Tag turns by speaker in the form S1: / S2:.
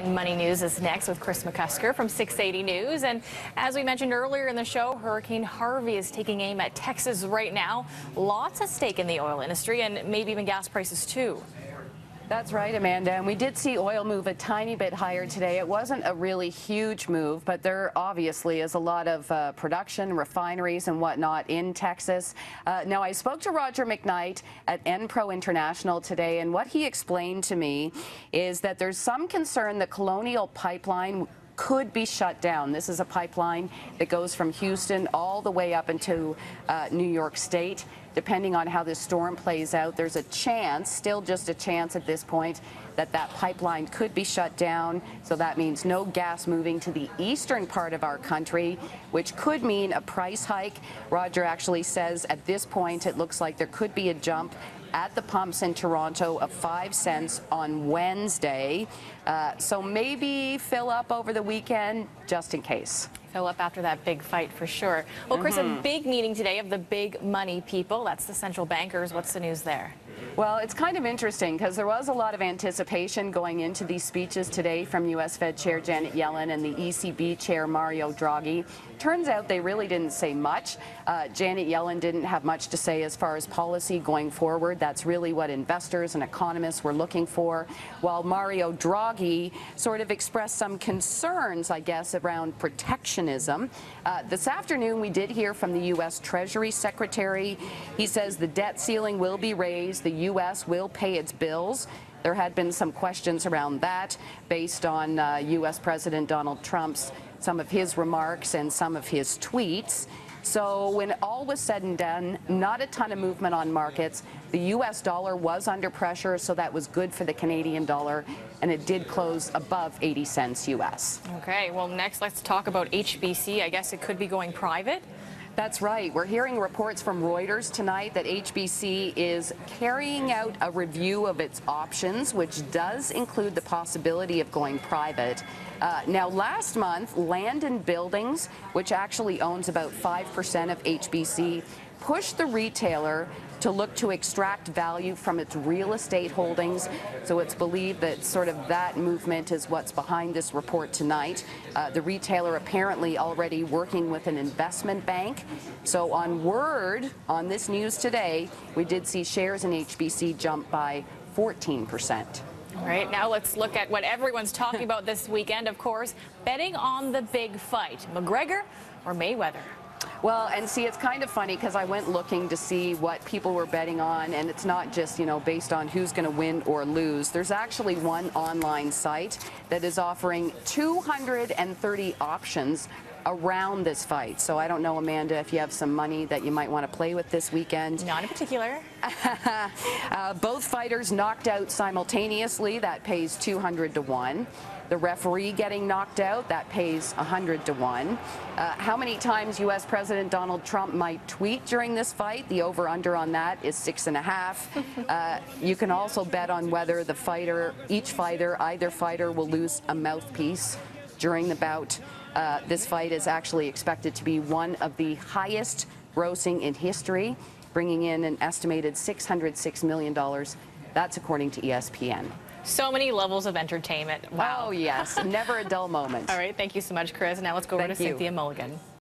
S1: And Money News is next with Kris McCusker from 680 News. And as we mentioned earlier in the show, Hurricane Harvey is taking aim at Texas right now. Lots at stake in the oil industry and maybe even gas prices too.
S2: That's right, Amanda. And we did see oil move a tiny bit higher today. It wasn't a really huge move, but there obviously is a lot of production, refineries and whatnot in Texas. Now, I spoke to Roger McKnight at Enpro International today, and what he explained to me is that there's some concern the Colonial Pipeline could be shut down. This is a pipeline that goes from Houston all the way up into New York State. Depending on how this storm plays out, there's a chance, still just a chance at this point, that that pipeline could be shut down. So that means no gas moving to the eastern part of our country, which could mean a price hike. Roger actually says at this point it looks like there could be a jump at the pumps in Toronto of 5 cents on Wednesday. So maybe fill up over the weekend just in case.
S1: Fill up after that big fight for sure. Well, Kris, a big meeting today of the big money people. That's the central bankers. What's the news there?
S2: Well, it's kind of interesting because there was a lot of anticipation going into these speeches today from U.S. Fed Chair Janet Yellen and the ECB Chair Mario Draghi. Turns out they really didn't say much. Janet Yellen didn't have much to say as far as policy going forward. That's really what investors and economists were looking for, while Mario Draghi sort of expressed some concerns, I guess, around protectionism. This afternoon, we did hear from the U.S. Treasury Secretary. He says the debt ceiling will be raised. The U.S. will pay its bills. There had been some questions around that based on U.S. President Donald Trump's, some of his remarks and some of his tweets. So when all was said and done, not a ton of movement on markets. The U.S. dollar was under pressure, so that was good for the Canadian dollar, and it did close above 80 cents U.S.
S1: Okay, well, next let's talk about HBC. I guess it could be going private.
S2: That's right. We're hearing reports from Reuters tonight that HBC is carrying out a review of its options, which does include the possibility of going private. Now, last month, Land and Buildings, which actually owns about 5% of HBC, pushed the retailer to look to extract value from its real estate holdings. So it's believed that sort of that movement is what's behind this report tonight. The retailer apparently already working with an investment bank. So on word on this news today, we did see shares in HBC jump by 14%.
S1: All right, now let's look at what everyone's talking about this weekend, of course, betting on the big fight, McGregor or Mayweather.
S2: Well, and see, it's kind of funny because I went looking to see what people were betting on, and it's not just, you know, based on who's going to win or lose. There's actually one online site that is offering 230 options around this fight. So I don't know, Amanda, if you have some money that you might want to play with this weekend.
S1: Not in particular.
S2: Both fighters knocked out simultaneously. That pays 200 to 1. The referee getting knocked out, that pays 100 to 1. How many times U.S. President Donald Trump might tweet during this fight? The over-under on that is 6.5. You can also bet on whether either fighter will lose a mouthpiece during the bout. This fight is actually expected to be one of the highest grossing in history, bringing in an estimated $606 million. That's according to ESPN.
S1: So many levels of entertainment. Wow.
S2: Oh, yes. Never a dull moment.
S1: All right. Thank you so much, Kris. Now let's go over to Cynthia Mulligan.